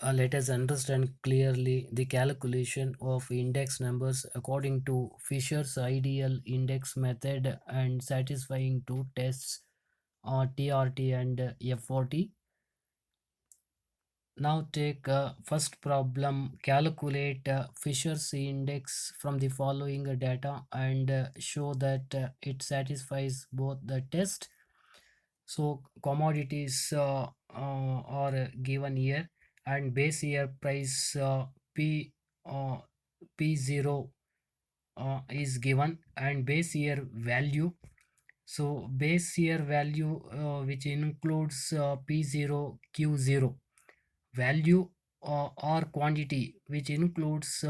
Let us understand clearly the calculation of index numbers according to Fisher's ideal index method and satisfying two tests, TRT and F40. Now take first problem, calculate Fisher's index from the following data and show that it satisfies both the test. So commodities are given here and base year price P uh, P0 is given and base year value. So base year value which includes P0 Q0 value or quantity which includes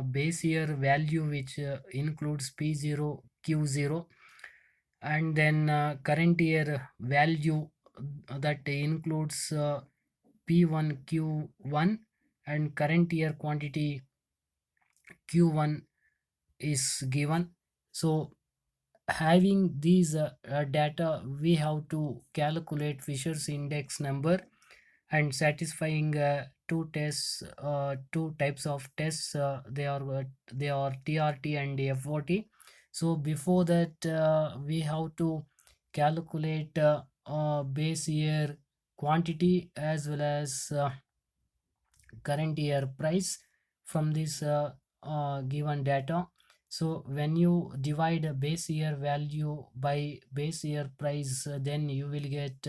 base year value which includes P0 Q0, and then current year value that includes P1 Q1, and current year quantity Q1 is given. So having these data, we have to calculate Fisher's index number and satisfying two types of tests. They are TRT and F40. So before that, we have to calculate base year quantity as well as current year price from this given data. So when you divide a base year value by base year price, then you will get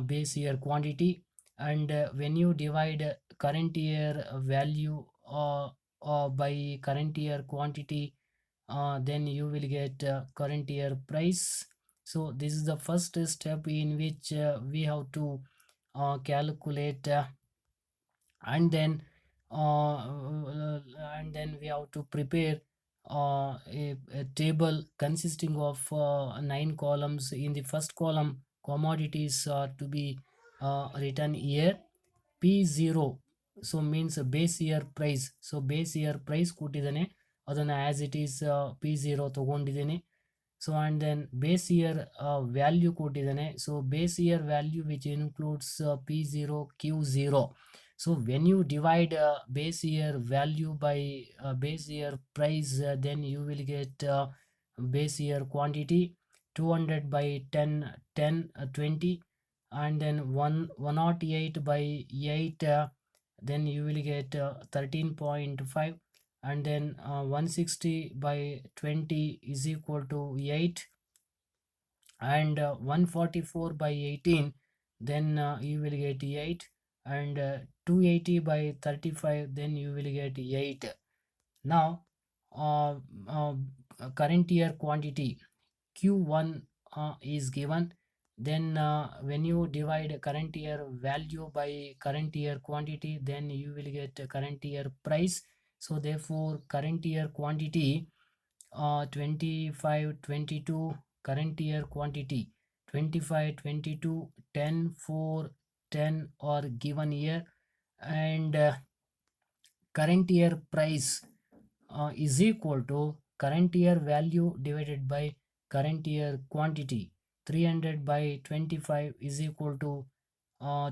base year quantity, and when you divide current year value by current year quantity, then you will get current year price. So this is the first step in which we have to calculate, and then we have to prepare a table consisting of 9 columns. In the first column, commodities are to be written here. P0 so means base year price. So base year price ಕೊಟ್ಟಿದ್ದಾನೆ, ಅದನ್ನು as it is P0 ತಗೊಂಡಿದ್ದೇನೆ. So and then base year value ಕೊಟ್ಟಿದ್ದಾನೆ. So base year value which includes P0 Q0. So when you divide base year value by base year price, then you will get base year quantity 200 by 10 10 20, and then 108 by 8, then you will get 13.5, and then 160 by 20 is equal to 8, and 144 by 18, then you will get 8, and 280 by 35, then you will get 8. Now uh, uh, current year quantity Q1 is given. Then when you divide current year value by current year quantity, then you will get current year price. So therefore current year quantity 25 22, current year quantity 25 22 10 4 10 or given here, and current year price is equal to current year value divided by current year quantity. 300 by 25 is equal to uh,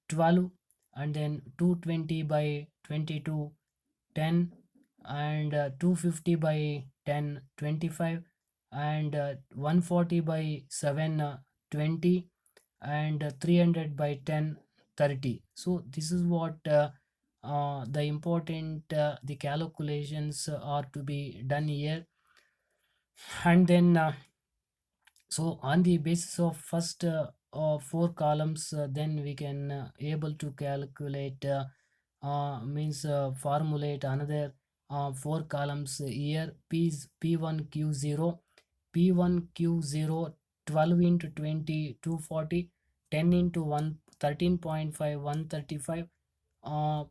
12, and then 220 by 22 10, and 250 by 10 25, and 140 by 7 20, and 300 by 10 30. So this is what the important the calculations are to be done here. And then so on the basis of first 4 columns, then we can able to calculate means formulate another 4 columns here. P1 Q0, P1 Q0 12 into 20 240, 10 into 1 13.5 135, uh,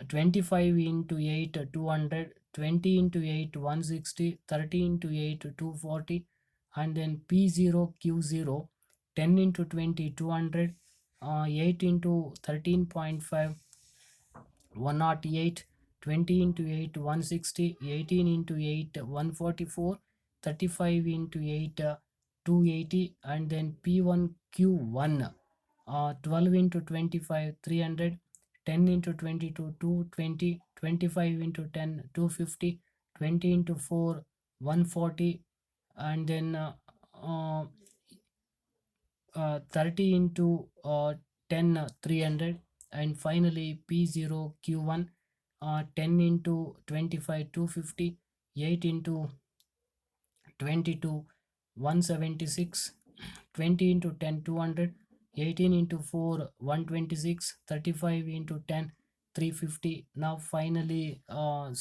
25 into 8 200, 20 into 8 160, 30 into 8 240, and then P0 Q0 10 into 20 200, 8 into 13.5 108, 20 into 8 160, 18 into 8 144, 35 into 8 280, and then P1 Q1 12 into 25 300, 10 into 22 220, 25 into 10 250, 20 into 4 140, and then uh, 30 into 10 300, and finally P0 Q1 10 into 25 250, 8 into 22 176, 20 into 10 200, 18 into 4 126, 35 into 10 350. Now finally uh,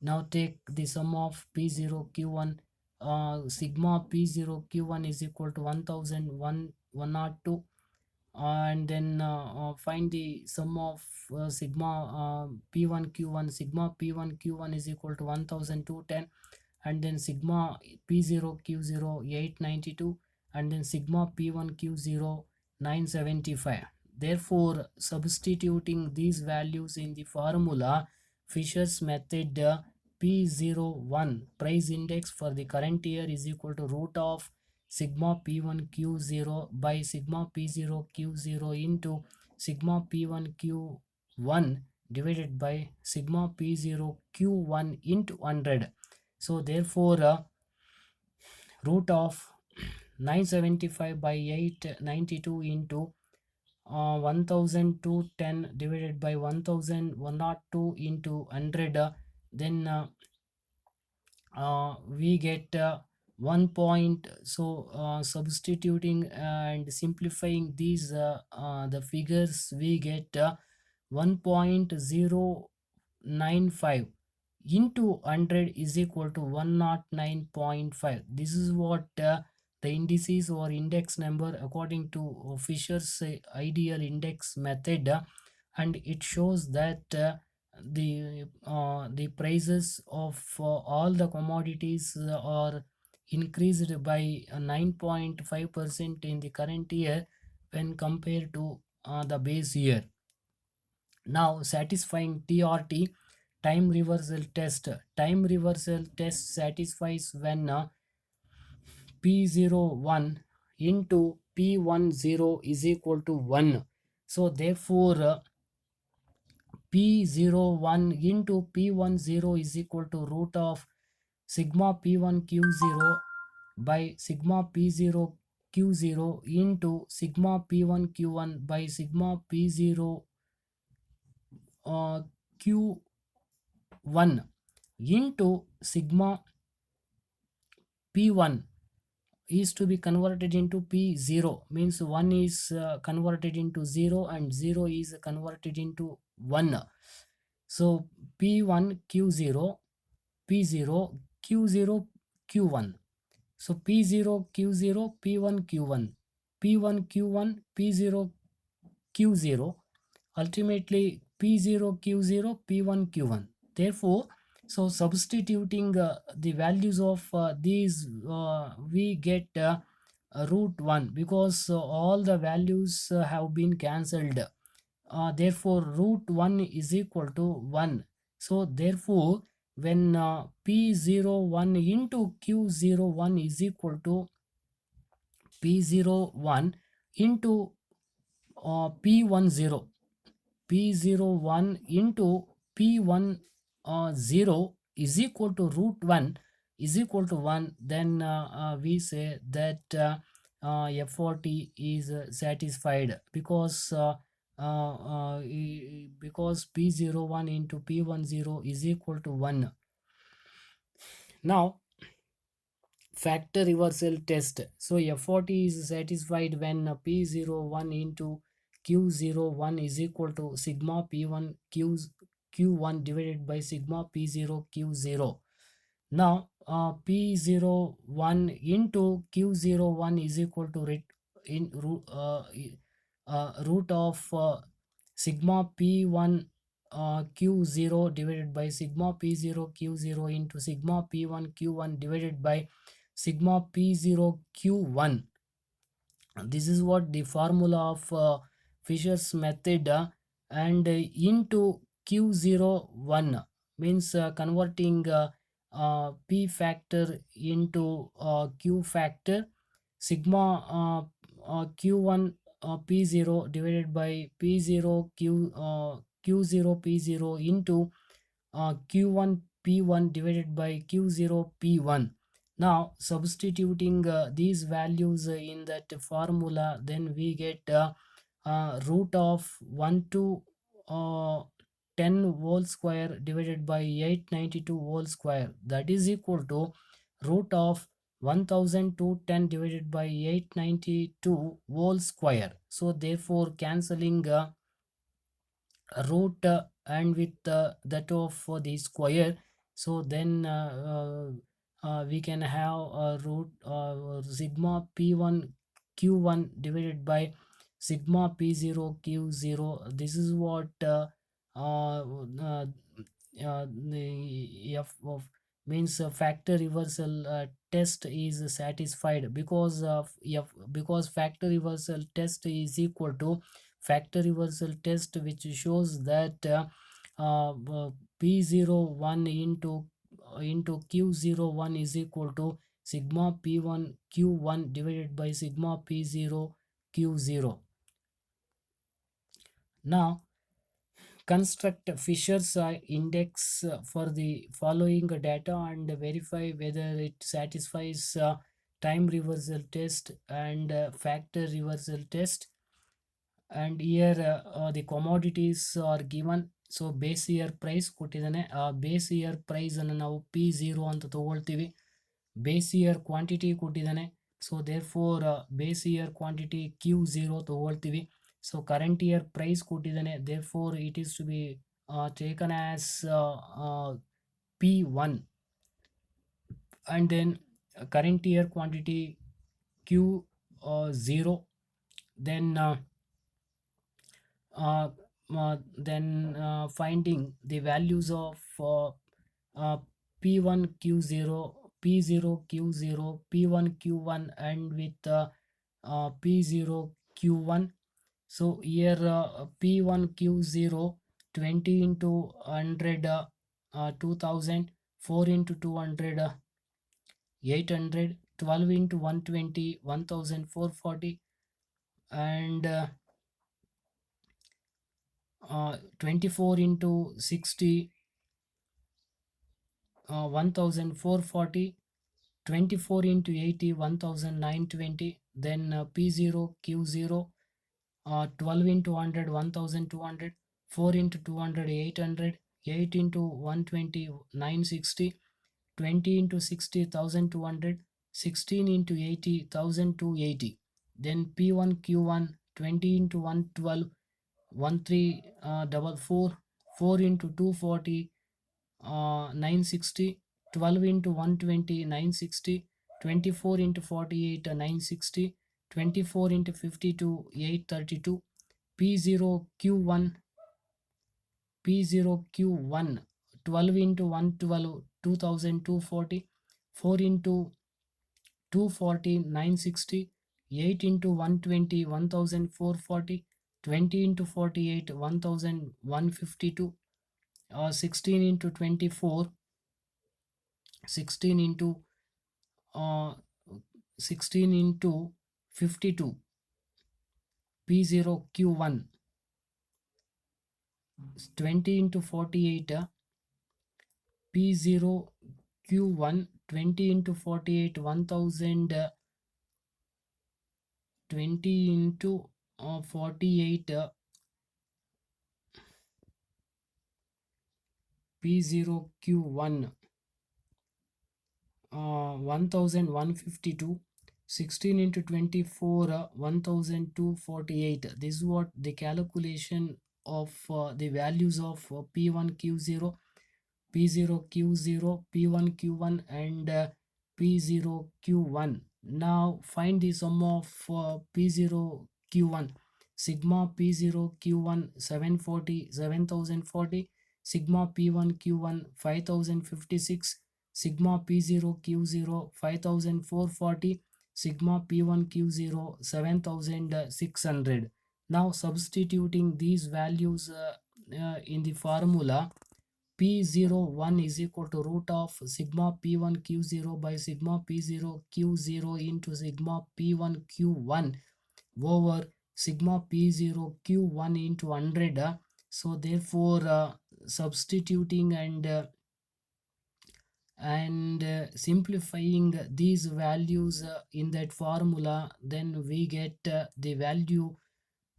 now take the sum of P0 Q1. Sigma P0 Q1 is equal to 1001, and then find the sum of sigma P1 Q1. Sigma P1 Q1 is equal to 1210, and then sigma P0 Q0 892, and then sigma P1 Q0 975. Therefore, substituting these values in the formula, Fisher's method, P01 price index for the current year is equal to root of sigma P1 Q0 by sigma P0 Q0 into sigma P1 Q1 divided by sigma P0 Q1 into 100. So therefore, root of 975 by 892 into 1210 divided by 1102 into 100, then we get 1 point. So substituting and simplifying these the figures, we get 1.095 into 100 is equal to 109.5. This is what the indices or index number according to Fisher's ideal index method, and it shows that the prices of all the commodities are increased by 9.5% in the current year when compared to the base year. Now satisfying TRT, time reversal test. Time reversal test satisfies when P01 into P10 is equal to 1. So therefore P01 into P10 is equal to root of sigma P1 Q0 by sigma P0 Q0 into sigma P1 Q1 by sigma P0 Q1 into sigma P1 is to be converted into P0, means 1 is converted into 0 and 0 is converted into 1. So P1 Q0, P0 Q0 Q1. So P0 Q0 P1 Q1, P1 Q1 P0 Q0, ultimately P0 Q0 P1 Q1. Therefore, so substituting the values of these, we get root 1, because all the values have been cancelled. Therefore root 1 is equal to 1. So therefore when P01 into Q01 is equal to P01 into P10, P01 into P10 is equal to root 1 is equal to 1, then we say that F40 is satisfied, because P01 into P10 is equal to 1. Now factor reversal test. So F40 is satisfied when P01 into Q01 is equal to sigma P1 Q1 divided by sigma P0 Q0. Now P01 into Q01 is equal to root of sigma P1 Q0 divided by sigma P0 Q0 into sigma P1 Q1 divided by sigma P0 Q1. This is what the formula of Fisher's method, and into Q01 means converting P factor into Q factor. sigma q1 p0 divided by p0 q0 p0 into q1 p1 divided by q0 p1. Now substituting these values in that formula, then we get root of 1 to uh, 10 whole square divided by 892 whole square, that is equal to root of 1210 divided by 892 whole square. So therefore cancelling root and with that of the square, so then we can have root sigma p1 q1 divided by sigma p0 q0. This is what the f of means factor reversal test is satisfied, because of f, because factor reversal test is equal to factor reversal test, which shows that p01 into q01 is equal to sigma p1 q1 divided by sigma p0 q0. Now construct Fisher's index for the following data and verify whether it satisfies time reversal test and factor reversal test. And here the commodities are given. So base year price ಕೊಟ್ಟಿದ್ದಾನೆ, ಆ base year ಪ್ರೈಸನ್ನು ನಾವು P0 ಅಂತ ತಗೊಳ್ತೀವಿ. Base year quantity ಕೊಟ್ಟಿದ್ದಾನೆ, so therefore base year quantity Q0 ತಗೊಳ್ತೀವಿ. So current year price ಕೊಟ್ಟಿದ್ದಾನೆ, therefore it is to be taken as P1. And then current year quantity Q0. Then finding the values of P1 Q0, P0 Q0, P1 Q1, and with P0 Q1. So here P1 Q0 20 into 100 2000, 4 into 200 800, 12 into 120 1440, and 24 into 60 1440, 24 into 80 1920. Then P0 Q0 12 into 100 1200, 4 into 200 800, 8 into 120 960, 20 into 60 1200, 16 into 80 1280. Then P1 Q1 20 into 112 1344, 4 into 240 960, 12 into 120 960, 24 into 48 960, 24 into 52 832. P0 Q1 P0 Q1 12 into 112 2240, 4 into 240 960, 8 into 120 1440, 20 into 48 1152, 16 into 24 16 into uh, 16 into 52. P0 Q1 20 into 48 P0 Q1 20 into 48 1000, 20 into 48 P0 Q1 1152, 16 into 24 1248. This is what the calculation of the values of P1 Q0, P0 Q0, P1 Q1, and P0 Q1. Now find the sum of P0 Q1. Sigma P0 Q1 740 7040, sigma P1 Q1 5056, sigma P0 Q0 5440, sigma P1 Q0 7600. Now substituting these values in the formula, P01 is equal to root of sigma P1 Q0 by sigma P0 Q0 into sigma P1 Q1 over sigma P0 Q1 into 100. So therefore substituting and simplifying these values in that formula, then we get the value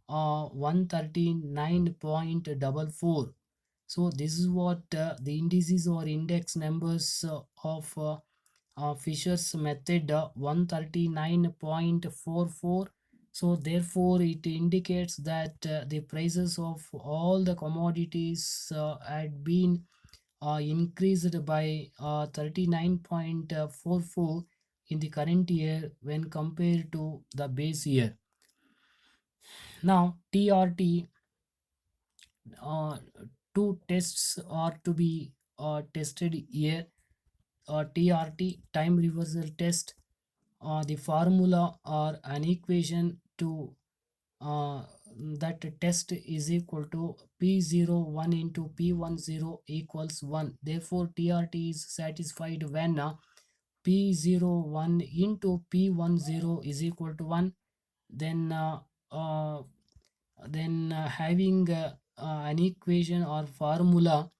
139.44. So this is what the indices or index numbers of Fisher's method, 139.44. So therefore it indicates that the prices of all the commodities had been increased by 39.44 in the current year when compared to the base year. Now TRT, uh, two tests are to be tested here. TRT, time reversal test. The formula or an equation to uh, that test is equal to P01 into P10 equals 1. Therefore TRT is satisfied when P01 into P10 is equal to 1. Then uh, having an equation or formula,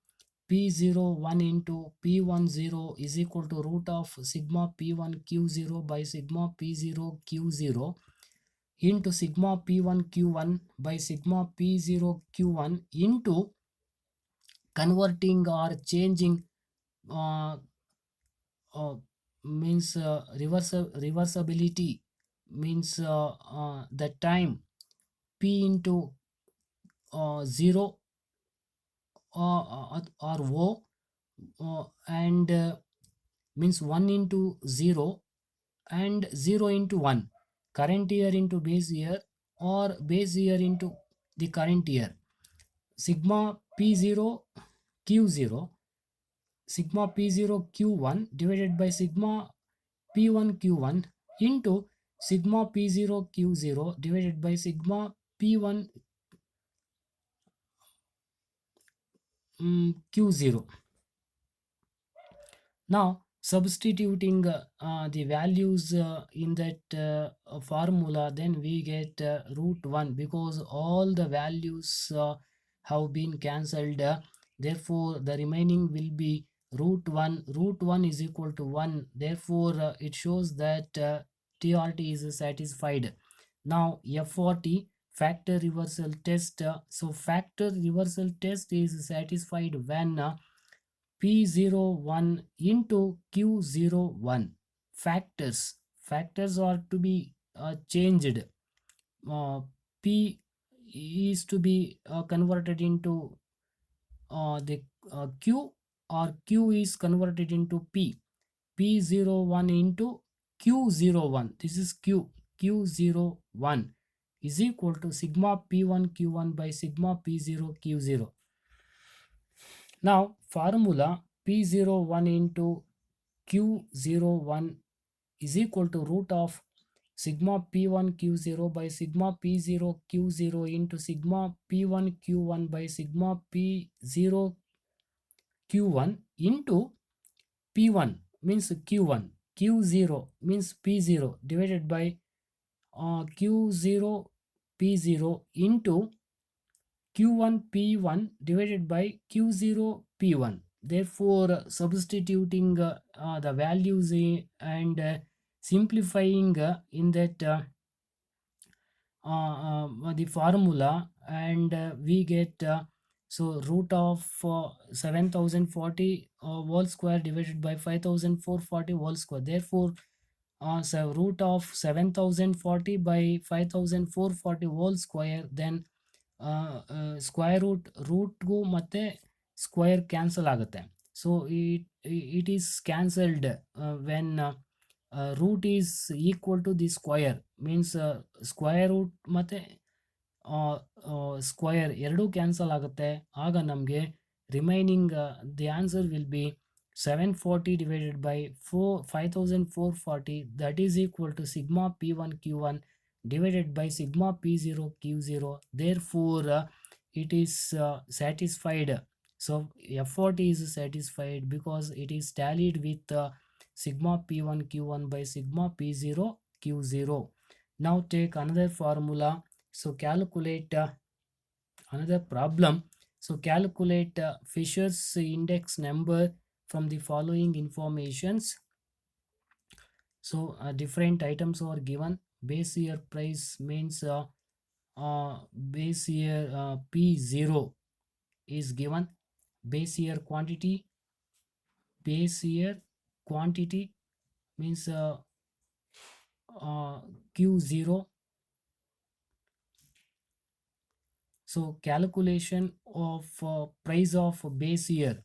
P01 into P10 is equal to root of sigma P1 Q0 by sigma P0 Q0 into sigma P1 Q1 by sigma P0 Q1 into converting or changing, uh, uh, means reversibility, means the time P into 0 or O, and means 1 into 0 and 0 into 1, current year into base year or base year into the current year. Sigma P0 Q0, sigma P0 Q1 divided by sigma P1 Q1 into sigma P0 Q0 divided by sigma P1 Q0. Now substituting the values in that formula, then we get root 1 because all the values have been cancelled. Therefore the remaining will be root 1. Root 1 is equal to 1. Therefore it shows that TRT is satisfied. Now FRT, factor reversal test. So factor reversal test is satisfied when P01 into Q01. Factors are to be changed. uh, P is to be converted into the Q, or Q is converted into P. P01 into Q01, this is Q01 is equal to sigma P1 Q1 by sigma P0 Q0. Now formula, P01 into Q01 is equal to root of sigma P1 Q0 by sigma P0 Q0 into sigma P1 Q1 by sigma P0 Q1 into P1 means Q1, Q0 means P0 divided by Q0 P0 into Q1 P1 divided by Q0 P1. Therefore, substituting the values and simplifying in that the formula, and we get so root of 7040 whole square divided by 5440 whole square. Therefore so root of 7040 by 5440 whole square, then square ರೂಟ್ಗೂ ಮತ್ತು square cancel ಆಗುತ್ತೆ. So it is cancelled when root is equal to the square, means square root ಮತ್ತು square ಎರಡೂ cancel ಆಗುತ್ತೆ. ಆಗ ನಮಗೆ remaining the answer will be 740 divided by 5440, that is equal to sigma P1 Q1 divided by sigma P0 Q0. Therefore it is satisfied. So effort is satisfied because it is tallied with sigma P1 Q1 by sigma P0 Q0. Now take another formula. So calculate another problem. So calculate Fisher's index number from the following informations. So different items are given. Base year price means base year P0 is given. Base year quantity, base year quantity means Q0. So calculation of price of base year,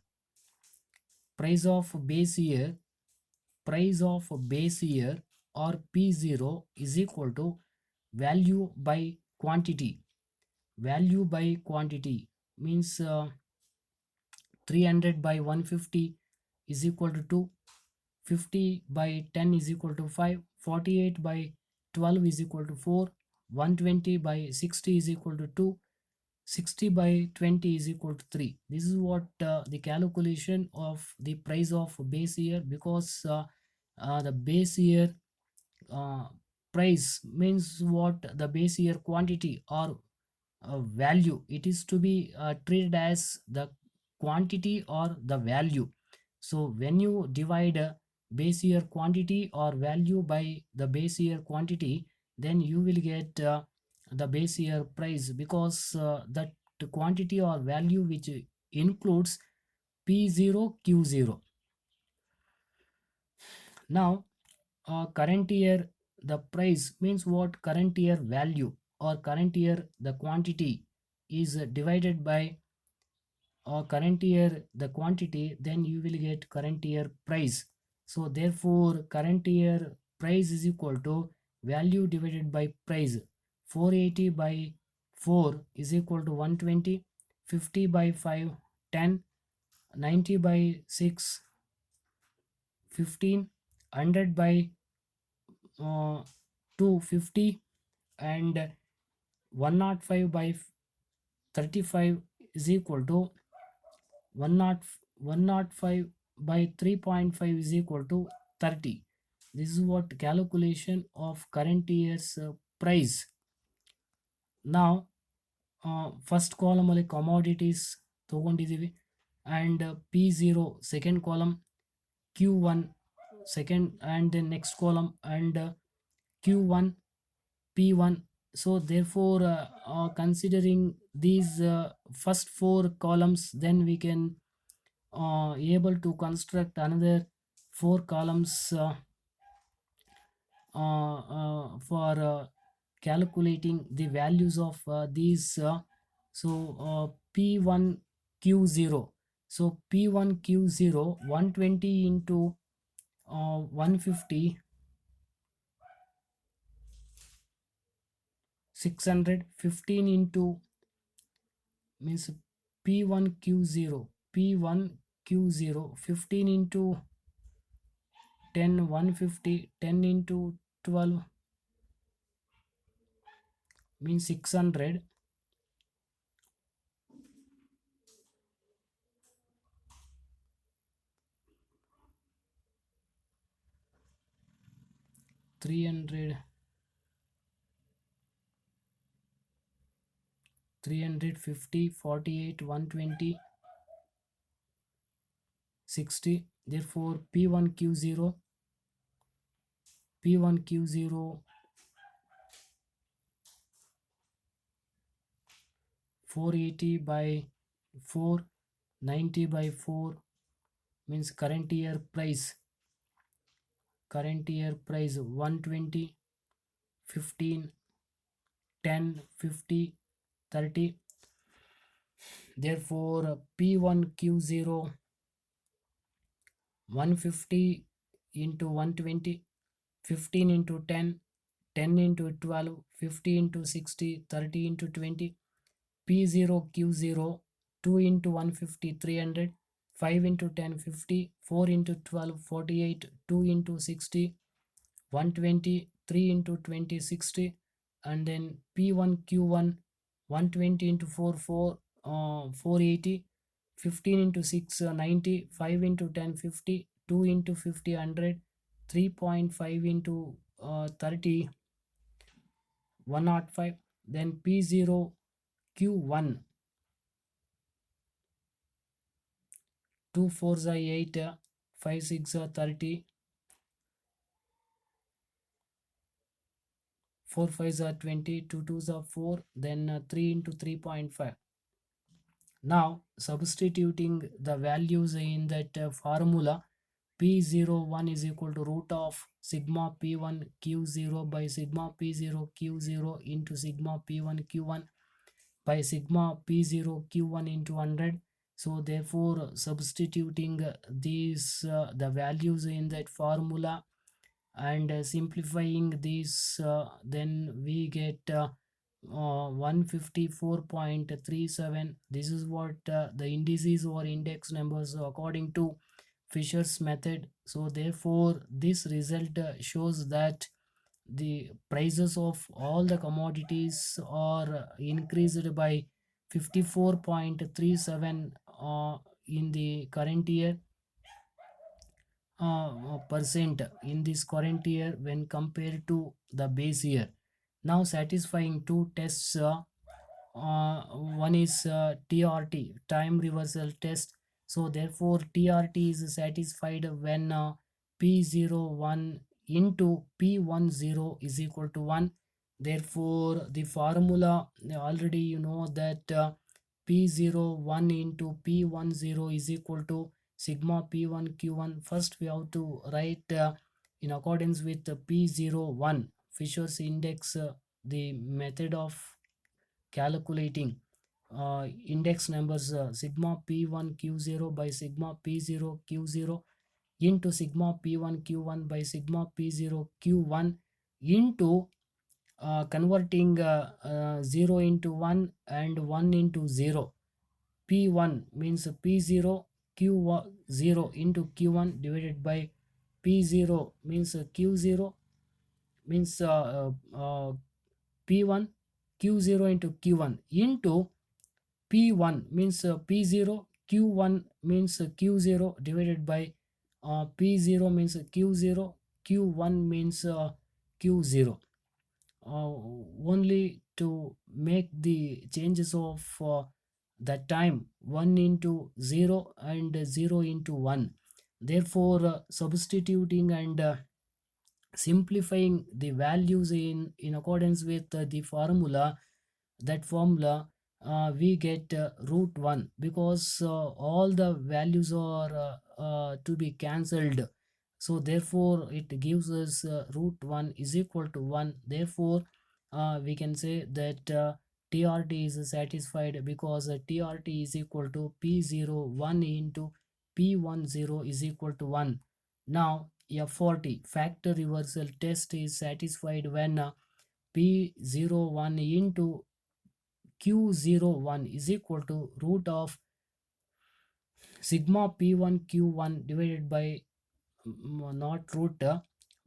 price of base year, price of base year or P0 is equal to value by quantity. Value by quantity means 300 by 150 is equal to 2, 50 by 10 is equal to 5, 48 by 12 is equal to 4, 120 by 60 is equal to 2, 60 by 20 is equal to 3. This is what the calculation of the price of base year, because the base year uh, price means what, the base year quantity or value, it is to be treated as the quantity or the value. So when you divide base year quantity or value by the base year quantity, then you will get the base year price, because that quantity or value which includes P0 Q0. Now current year, the price means what, current year value or current year the quantity is divided by current year the quantity, then you will get current year price. So therefore current year price is equal to value divided by price. 480 by 4 is equal to 120, 50 by 5 10, 90 by 6 15, 100 by 2 50, and 105 by 35 is equal to 105 by 3.5 is equal to 30. This is what calculation of current year's price. Now first column ಅಲ್ಲಿ commodities ತಗೊಂಡಿದ್ದೀವಿ, and P0 second column, Q1 second, and the next column, and Q1 P1. So therefore considering these first four columns, then we can able to construct another four columns for calculating the values of these. P1 Q0. So P1 Q0, 120 into 150, 600, 15 into means P1 Q0, P1 Q0, 15 into 10, 150, 10 into 12 means 600, 300, 350, 48, 120, 60. Therefore P1 Q0, P1 Q0, 480 by 4, 90 by 4 means current year price. Current year price 120, 15, 10, 50, 30. Therefore P1 Q0, 150 into 120, 15 into 10, 10 into 12, 50 into 60, 30 into 20. P0 Q0, 2 into 150, 300, 5 into 10, 50, 4 into 12, 48, 2 into 60, 120, 3 into 20, 60, and then P1 Q1, 120 into 4, 480, 15 into 6 90, 5 into 10 50, 2 into 50 100, 3.5 into 30 105, then P0 Q1 2 4s are 8, 5 6 are 30, 4 5s are 20, 2 2s are 4, then 3 into 3.5. Now substituting the values in that formula, P01 is equal to root of sigma P1 Q0 by sigma P0 Q0 into sigma P1 Q1 by sigma P0 Q1 into 100. So therefore substituting these the values in that formula and simplifying these, then we get 154.37. This is what the indices or index numbers according to Fisher's method. So therefore this result shows that the prices of all the commodities are increased by 54.37 in the current year, percent in this current year when compared to the base year. Now satisfying two tests, one is TRT, time reversal test. So therefore TRT is satisfied when P01 into P10 is equal to 1. Therefore the formula already you know that P01 into P10 is equal to sigma P1 Q1. First we have to write in accordance with the P01 Fisher's index, the method of calculating index numbers, sigma P1 Q0 by sigma P0 Q0 into sigma P1 Q1 by sigma P0 Q1 into converting 0 into 1 and 1 into 0. P1 means P0 Q0 into Q1 divided by P0 means Q0 means P1 Q0 into Q1 into P1 means P0 Q1 means Q0 divided by P0 means Q0 Q1 means Q0, only to make the changes of the time 1 into 0 and 0 into 1. Therefore substituting and simplifying the values in accordance with the formula, that formula we get root 1 because all the values are to be cancelled. So therefore it gives us root 1 is equal to 1. Therefore we can say that TRT is satisfied because TRT is equal to P01 into P10 is equal to 1. Now F40 factor reversal test is satisfied when P01 into Q01 is equal to root of sigma P1 Q1 divided by not root,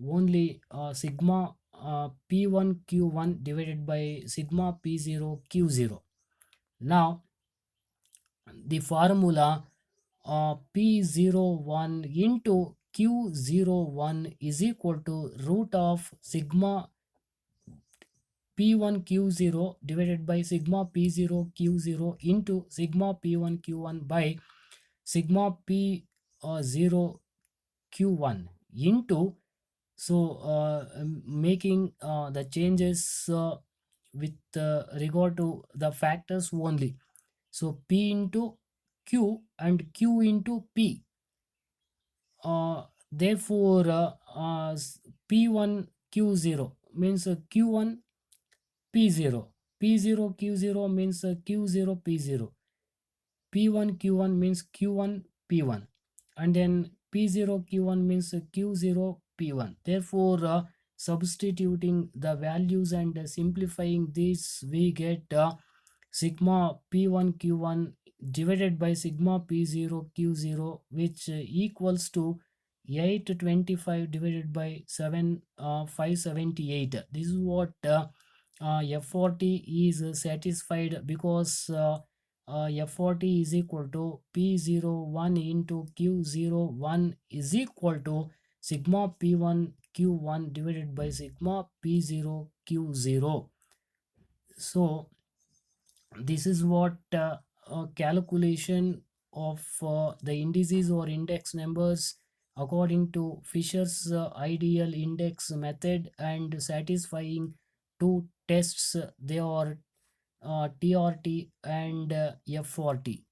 only sigma P1 Q1 divided by sigma P0 Q0. Now the formula P01 into Q01 is equal to root of sigma P1 Q0 divided by sigma P0 Q0 into sigma P1 Q1 by sigma P0 Q1 into, so making the changes with regard to the factors only. So P into Q and Q into P. Therefore P1 Q0 means Q1 P0. P0 Q0 means Q0 P0. P1 Q1 means Q1 P1. And then P0 Q1 means Q0 P1. Therefore, substituting the values and simplifying this, we get sigma P1 Q1 divided by sigma P0 Q0, which equals to 825 divided by 7 578. This is what F40 is satisfied because F40 is equal to P01 into Q01 is equal to sigma P1 Q1 divided by sigma P0 Q0. So this is what calculation of the indices or index numbers according to Fisher's ideal index method and satisfying two tests. They are TRT and F40.